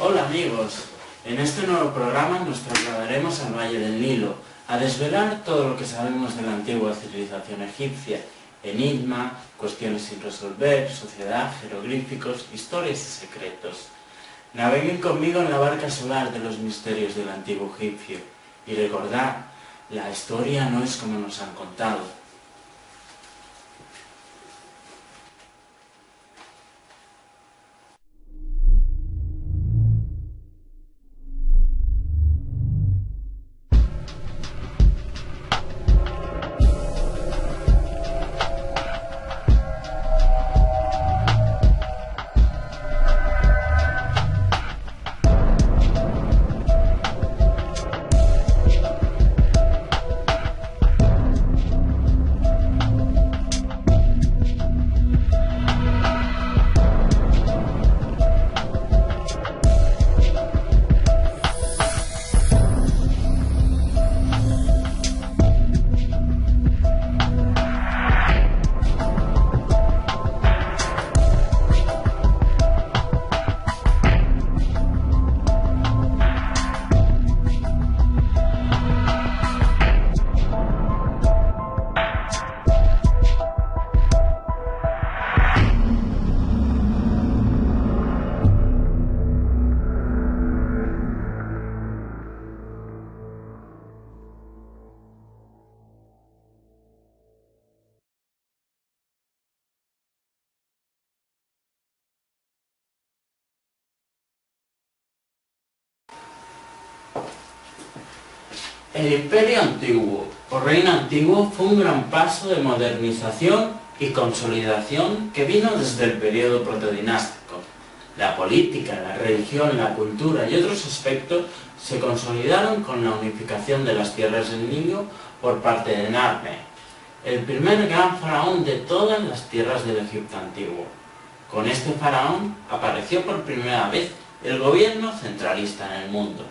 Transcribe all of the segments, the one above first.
Hola amigos, en este nuevo programa nos trasladaremos al Valle del Nilo a desvelar todo lo que sabemos de la antigua civilización egipcia, enigma, cuestiones sin resolver, sociedad, jeroglíficos, historias y secretos. Naveguen conmigo en la barca solar de los misterios del antiguo egipcio y recordad, la historia no es como nos han contado. El Imperio Antiguo, o Reino Antiguo, fue un gran paso de modernización y consolidación que vino desde el periodo protodinástico. La política, la religión, la cultura y otros aspectos se consolidaron con la unificación de las tierras del Nilo por parte de Narmer, el primer gran faraón de todas las tierras del Egipto antiguo. Con este faraón apareció por primera vez el gobierno centralista en el mundo.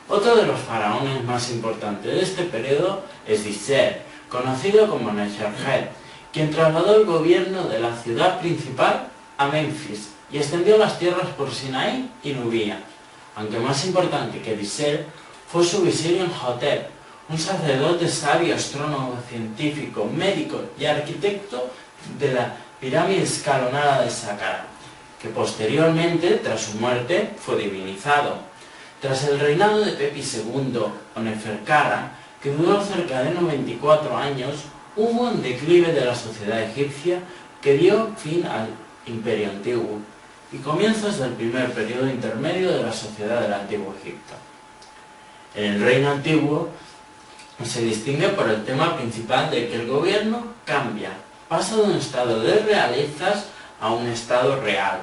Otro de los faraones más importantes de este periodo es Djéser, conocido como Nefertret, quien trasladó el gobierno de la ciudad principal a Menfis y extendió las tierras por Sinaí y Nubia. Aunque más importante que Djéser fue su visir Imhotep, un sacerdote sabio, astrónomo, científico, médico y arquitecto de la pirámide escalonada de Saqqara, que posteriormente, tras su muerte, fue divinizado. Tras el reinado de Pepi II o Neferkara, que duró cerca de 94 años, hubo un declive de la sociedad egipcia que dio fin al Imperio Antiguo y comienzos del primer periodo intermedio de la sociedad del Antiguo Egipto. En el Reino Antiguo se distingue por el tema principal de que el gobierno cambia, pasa de un estado de realezas a un estado real,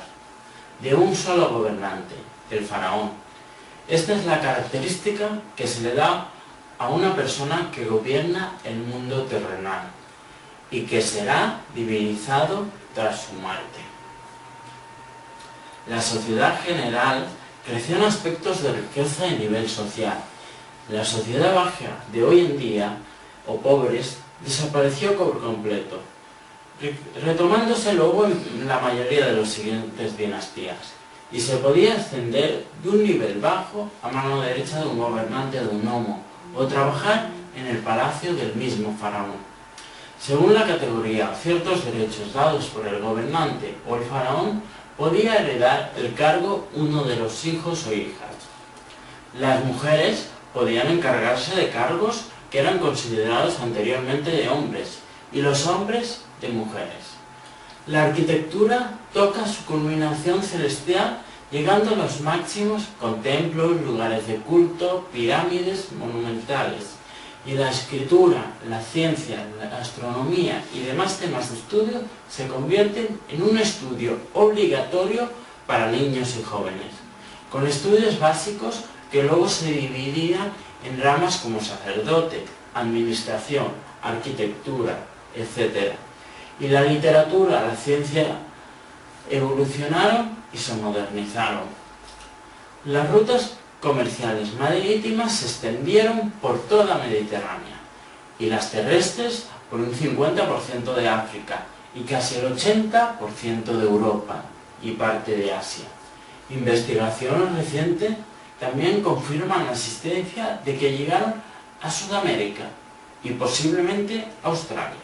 de un solo gobernante, el faraón. Esta es la característica que se le da a una persona que gobierna el mundo terrenal y que será divinizado tras su muerte. La sociedad general creció en aspectos de riqueza y nivel social. La sociedad baja de hoy en día, o pobres, desapareció por completo, retomándose luego en la mayoría de las siguientes dinastías. Y se podía ascender de un nivel bajo a mano derecha de un gobernante de un nomo, o trabajar en el palacio del mismo faraón. Según la categoría o ciertos derechos dados por el gobernante o el faraón, podía heredar el cargo uno de los hijos o hijas. Las mujeres podían encargarse de cargos que eran considerados anteriormente de hombres, y los hombres de mujeres. La arquitectura toca su culminación celestial llegando a los máximos con templos, lugares de culto, pirámides monumentales. Y la escritura, la ciencia, la astronomía y demás temas de estudio se convierten en un estudio obligatorio para niños y jóvenes, con estudios básicos que luego se dividían en ramas como sacerdote, administración, arquitectura, etc. Y la literatura, la ciencia evolucionaron y se modernizaron. Las rutas comerciales marítimas se extendieron por toda Mediterránea y las terrestres por un 50% de África y casi el 80% de Europa y parte de Asia. Investigaciones recientes también confirman la existencia de que llegaron a Sudamérica y posiblemente a Australia.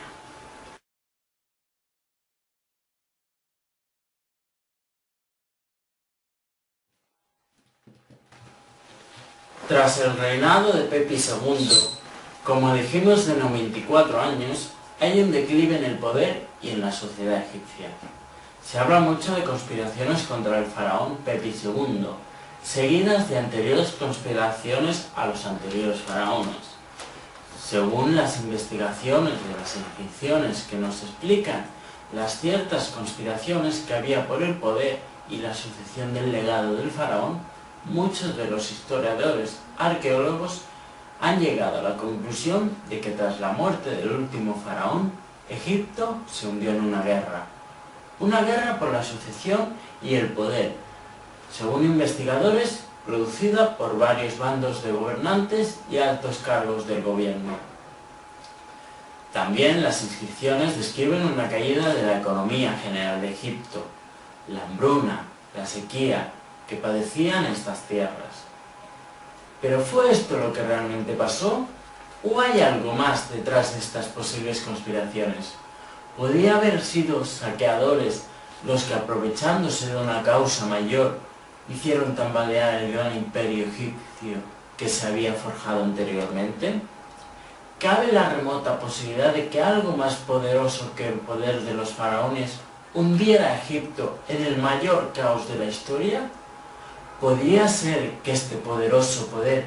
Tras el reinado de Pepi II, como dijimos de 94 años, hay un declive en el poder y en la sociedad egipcia. Se habla mucho de conspiraciones contra el faraón Pepi II, seguidas de anteriores conspiraciones a los anteriores faraones. Según las investigaciones de las inscripciones que nos explican las ciertas conspiraciones que había por el poder y la sucesión del legado del faraón, muchos de los historiadores arqueólogos han llegado a la conclusión de que tras la muerte del último faraón, Egipto se hundió en una guerra por la sucesión y el poder, según investigadores, producida por varios bandos de gobernantes y altos cargos del gobierno. También las inscripciones describen una caída de la economía general de Egipto, la hambruna, la sequía que padecían estas tierras. ¿Pero fue esto lo que realmente pasó? ¿O hay algo más detrás de estas posibles conspiraciones? ¿Podría haber sido saqueadores los que, aprovechándose de una causa mayor, hicieron tambalear el gran imperio egipcio que se había forjado anteriormente? ¿Cabe la remota posibilidad de que algo más poderoso que el poder de los faraones hundiera a Egipto en el mayor caos de la historia? ¿Podría ser que este poderoso poder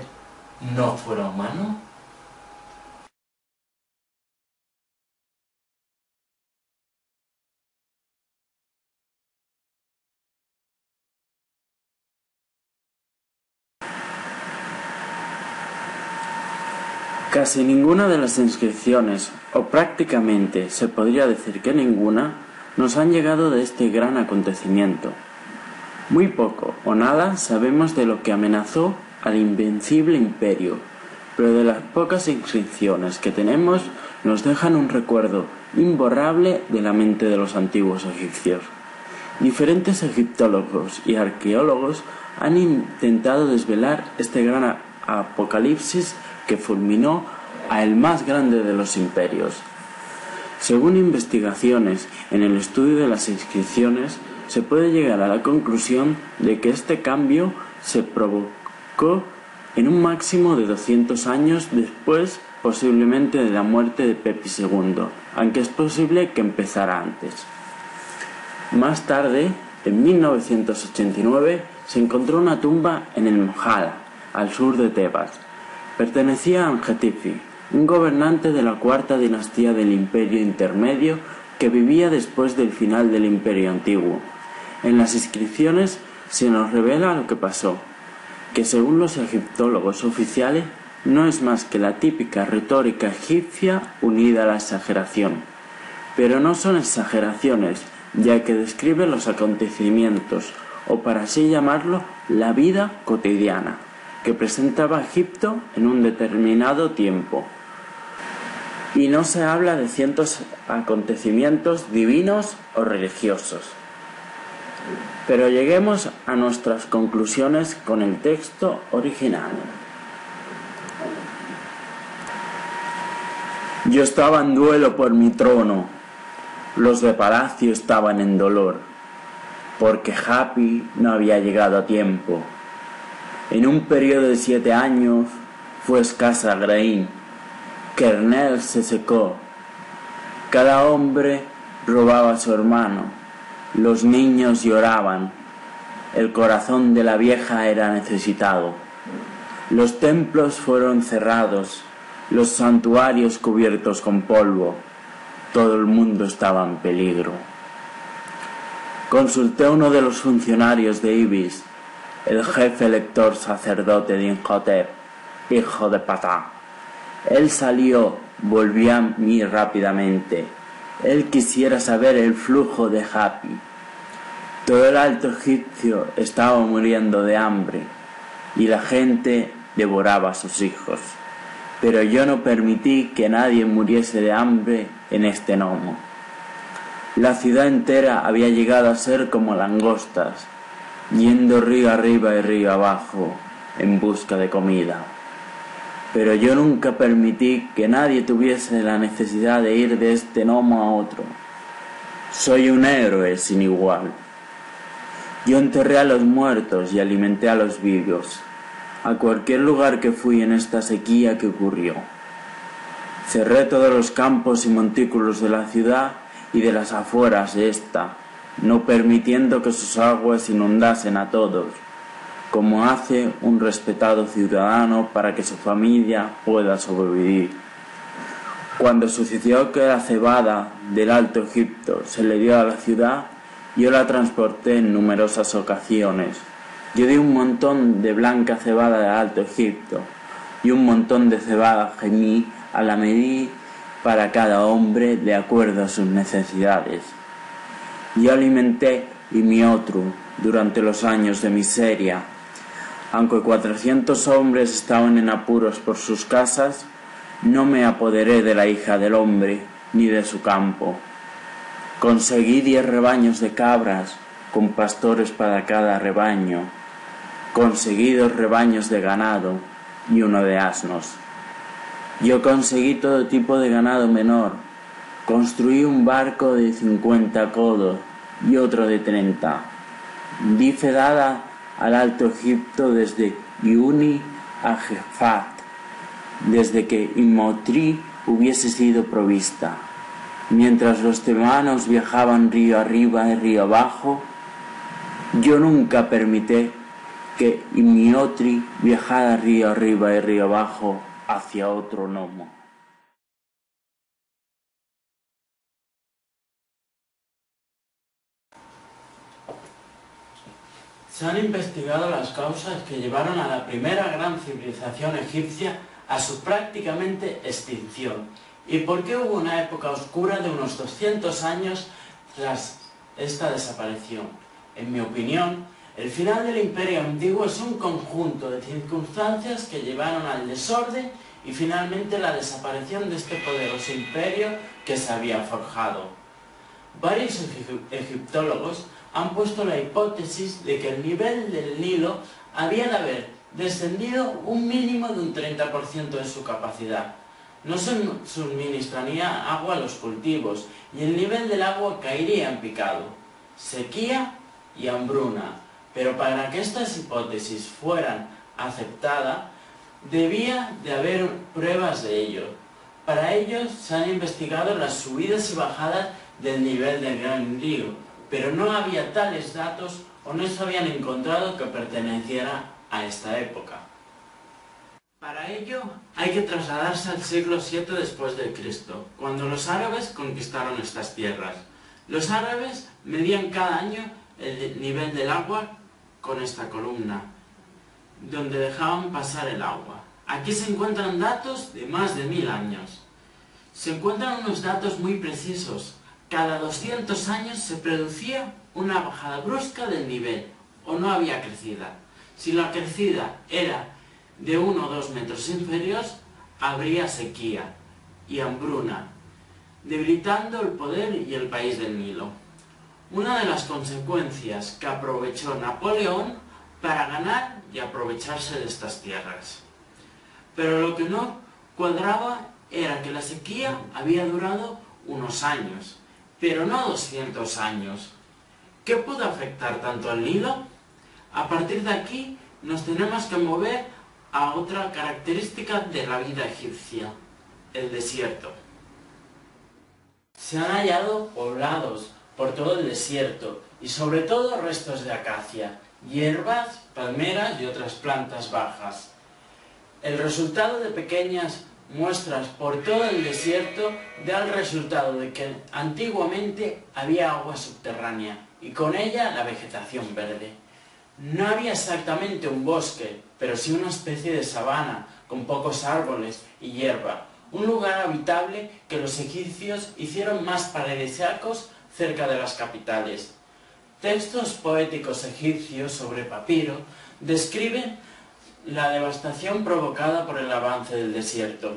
no fuera humano? Casi ninguna de las inscripciones, o prácticamente se podría decir que ninguna, nos han llegado de este gran acontecimiento. Muy poco o nada sabemos de lo que amenazó al invencible imperio, pero de las pocas inscripciones que tenemos nos dejan un recuerdo imborrable de la mente de los antiguos egipcios. Diferentes egiptólogos y arqueólogos han intentado desvelar este gran apocalipsis que fulminó a el más grande de los imperios. Según investigaciones en el estudio de las inscripciones, se puede llegar a la conclusión de que este cambio se provocó en un máximo de 200 años después, posiblemente, de la muerte de Pepi II, aunque es posible que empezara antes. Más tarde, en 1989, se encontró una tumba en el Mojala, al sur de Tebas. Pertenecía a Anjetifi, un gobernante de la cuarta dinastía del Imperio Intermedio que vivía después del final del Imperio Antiguo. En las inscripciones se nos revela lo que pasó, que según los egiptólogos oficiales no es más que la típica retórica egipcia unida a la exageración. Pero no son exageraciones, ya que describe los acontecimientos, o para así llamarlo, la vida cotidiana, que presentaba Egipto en un determinado tiempo. Y no se habla de ciertos acontecimientos divinos o religiosos. Pero lleguemos a nuestras conclusiones con el texto original. Yo estaba en duelo por mi trono, los de palacio estaban en dolor, porque Hapi no había llegado a tiempo. En un periodo de 7 años fue escasa graín, Kernel se secó, cada hombre robaba a su hermano. Los niños lloraban, el corazón de la vieja era necesitado. Los templos fueron cerrados, los santuarios cubiertos con polvo. Todo el mundo estaba en peligro. Consulté a uno de los funcionarios de Ibis, el jefe lector sacerdote de Imhotep, hijo de Ptah. Él salió, volvió a mí rápidamente. Él quisiera saber el flujo de Hapi. Todo el alto egipcio estaba muriendo de hambre y la gente devoraba a sus hijos. Pero yo no permití que nadie muriese de hambre en este nomo. La ciudad entera había llegado a ser como langostas. yendo río arriba y río abajo en busca de comida. Pero yo nunca permití que nadie tuviese la necesidad de ir de este gnomo a otro. Soy un héroe sin igual. Yo enterré a los muertos y alimenté a los vivos, a cualquier lugar que fui en esta sequía que ocurrió. Cerré todos los campos y montículos de la ciudad y de las afueras de esta, no permitiendo que sus aguas inundasen a todos, como hace un respetado ciudadano para que su familia pueda sobrevivir. Cuando sucedió que la cebada del Alto Egipto se le dio a la ciudad, yo la transporté en numerosas ocasiones. Yo di un montón de blanca cebada del Alto Egipto y un montón de cebada gemí a la medida para cada hombre de acuerdo a sus necesidades. Yo alimenté y mi otro durante los años de miseria. Aunque 400 hombres estaban en apuros por sus casas, no me apoderé de la hija del hombre ni de su campo. Conseguí 10 rebaños de cabras con pastores para cada rebaño. Conseguí 2 rebaños de ganado y 1 de asnos. Yo conseguí todo tipo de ganado menor. Construí un barco de 50 codos y otro de 30. Di fedada al Alto Egipto desde Iuni a Jefat, desde que Imhotri hubiese sido provista. Mientras los tebanos viajaban río arriba y río abajo, yo nunca permití que Imhotri viajara río arriba y río abajo hacia otro gnomo. Se han investigado las causas que llevaron a la primera gran civilización egipcia a su prácticamente extinción y por qué hubo una época oscura de unos 200 años tras esta desaparición. En mi opinión, el final del Imperio Antiguo es un conjunto de circunstancias que llevaron al desorden y finalmente la desaparición de este poderoso imperio que se había forjado. Varios egiptólogos han puesto la hipótesis de que el nivel del Nilo había de haber descendido un mínimo de un 30% de su capacidad. No se suministraría agua a los cultivos y el nivel del agua caería en picado, sequía y hambruna. Pero para que estas hipótesis fueran aceptadas, debía de haber pruebas de ello. Para ello se han investigado las subidas y bajadas del nivel del Gran Río, pero no había tales datos o no se habían encontrado que perteneciera a esta época. Para ello hay que trasladarse al siglo VII después de Cristo, cuando los árabes conquistaron estas tierras. Los árabes medían cada año el nivel del agua con esta columna, donde dejaban pasar el agua. Aquí se encuentran datos de más de 1000 años. Se encuentran unos datos muy precisos. Cada 200 años se producía una bajada brusca del nivel, o no había crecida. Si la crecida era de 1 o 2 metros inferiores, habría sequía y hambruna, debilitando el poder y el país del Nilo. Una de las consecuencias que aprovechó Napoleón para ganar y aprovecharse de estas tierras. Pero lo que no cuadraba era que la sequía había durado unos años, pero no 200 años. ¿Qué pudo afectar tanto al Nilo? A partir de aquí nos tenemos que mover a otra característica de la vida egipcia, el desierto. Se han hallado poblados por todo el desierto y sobre todo restos de acacia, hierbas, palmeras y otras plantas bajas. El resultado de pequeñas muestras por todo el desierto da el resultado de que antiguamente había agua subterránea y con ella la vegetación verde. No había exactamente un bosque, pero sí una especie de sabana con pocos árboles y hierba, un lugar habitable que los egipcios hicieron más paradisíacos cerca de las capitales. Textos poéticos egipcios sobre papiro describen la devastación provocada por el avance del desierto.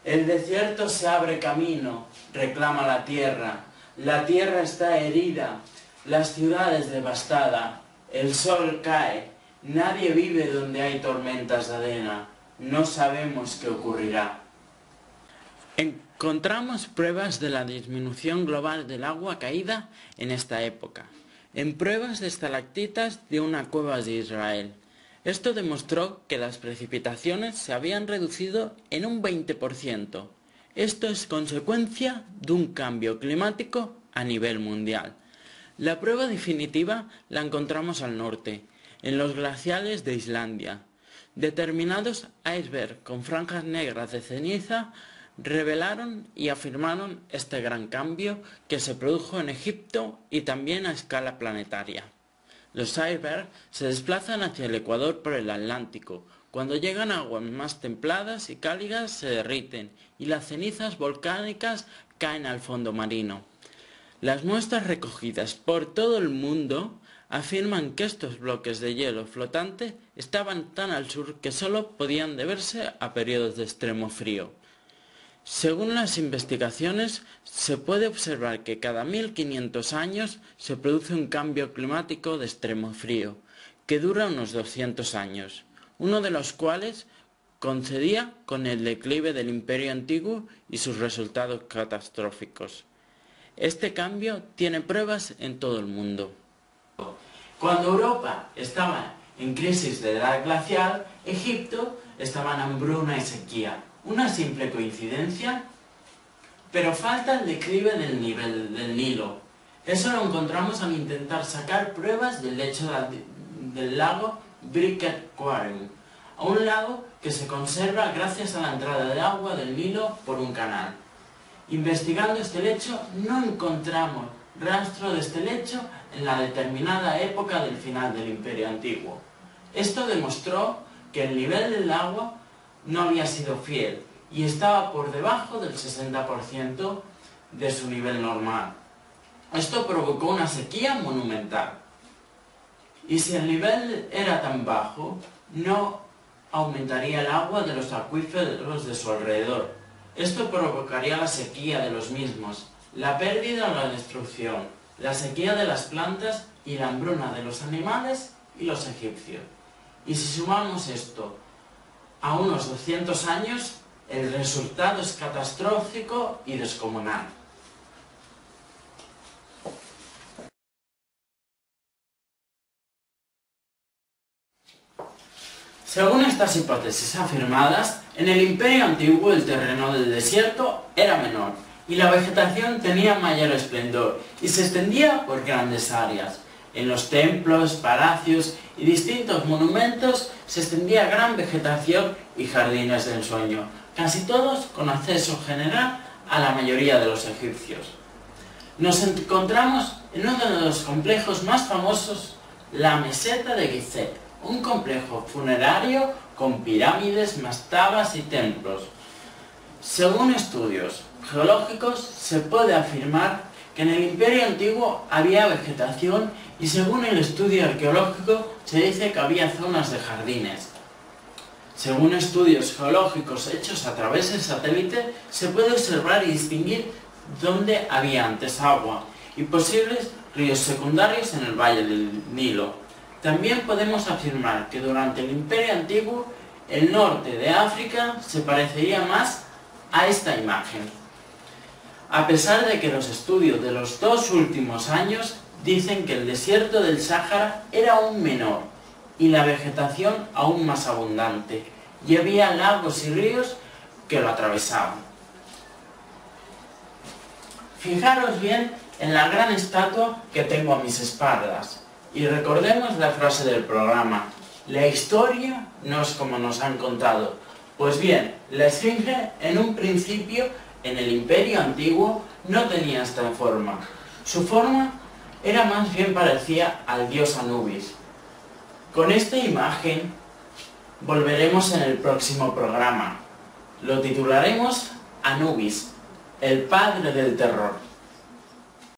El desierto se abre camino, reclama la tierra está herida, las ciudades devastadas, El sol cae, nadie vive donde hay tormentas de arena, no sabemos qué ocurrirá. Encontramos pruebas de la disminución global del agua caída en esta época, en pruebas de estalactitas de una cueva de Israel. Esto demostró que las precipitaciones se habían reducido en un 20%. Esto es consecuencia de un cambio climático a nivel mundial. La prueba definitiva la encontramos al norte, en los glaciales de Islandia. Determinados icebergs con franjas negras de ceniza revelaron y afirmaron este gran cambio que se produjo en Egipto y también a escala planetaria. Los icebergs se desplazan hacia el ecuador por el Atlántico. Cuando llegan a aguas más templadas y cálidas se derriten y las cenizas volcánicas caen al fondo marino. Las muestras recogidas por todo el mundo afirman que estos bloques de hielo flotante estaban tan al sur que solo podían deberse a periodos de extremo frío. Según las investigaciones, se puede observar que cada 1500 años se produce un cambio climático de extremo frío, que dura unos 200 años, uno de los cuales coincidía con el declive del Imperio Antiguo y sus resultados catastróficos. Este cambio tiene pruebas en todo el mundo. Cuando Europa estaba en crisis de edad glacial, Egipto estaba en hambruna y sequía. ¿Una simple coincidencia? Pero falta el declive del nivel del Nilo. Eso lo encontramos al intentar sacar pruebas del lecho del lago Birket Aquarium, a un lago que se conserva gracias a la entrada de agua del Nilo por un canal. Investigando este lecho no encontramos rastro de este lecho en la determinada época del final del Imperio Antiguo. Esto demostró que el nivel del agua no había sido fiel y estaba por debajo del 60% de su nivel normal. Esto provocó una sequía monumental. Y si el nivel era tan bajo, no aumentaría el agua de los acuíferos de su alrededor. Esto provocaría la sequía de los mismos, la pérdida o la destrucción, la sequía de las plantas y la hambruna de los animales y los egipcios. Y si sumamos esto a unos 200 años, el resultado es catastrófico y descomunal. Según estas hipótesis afirmadas, en el Imperio Antiguo el terreno del desierto era menor y la vegetación tenía mayor esplendor y se extendía por grandes áreas. En los templos, palacios y distintos monumentos se extendía gran vegetación y jardines de ensueño, casi todos con acceso general a la mayoría de los egipcios. Nos encontramos en uno de los complejos más famosos, la meseta de Gizeh, un complejo funerario con pirámides, mastabas y templos. Según estudios geológicos, se puede afirmar que en el Imperio Antiguo había vegetación y según el estudio arqueológico se dice que había zonas de jardines. Según estudios geológicos hechos a través del satélite, se puede observar y distinguir dónde había antes agua y posibles ríos secundarios en el valle del Nilo. También podemos afirmar que durante el Imperio Antiguo el norte de África se parecería más a esta imagen. A pesar de que los estudios de los 2 últimos años dicen que el desierto del Sáhara era aún menor y la vegetación aún más abundante, y había lagos y ríos que lo atravesaban. Fijaros bien en la gran estatua que tengo a mis espaldas. Y recordemos la frase del programa: la historia no es como nos han contado. Pues bien, la Esfinge en un principio en el Imperio Antiguo no tenía esta forma. Su forma era más bien parecida al dios Anubis. Con esta imagen volveremos en el próximo programa. Lo titularemos Anubis, el padre del terror.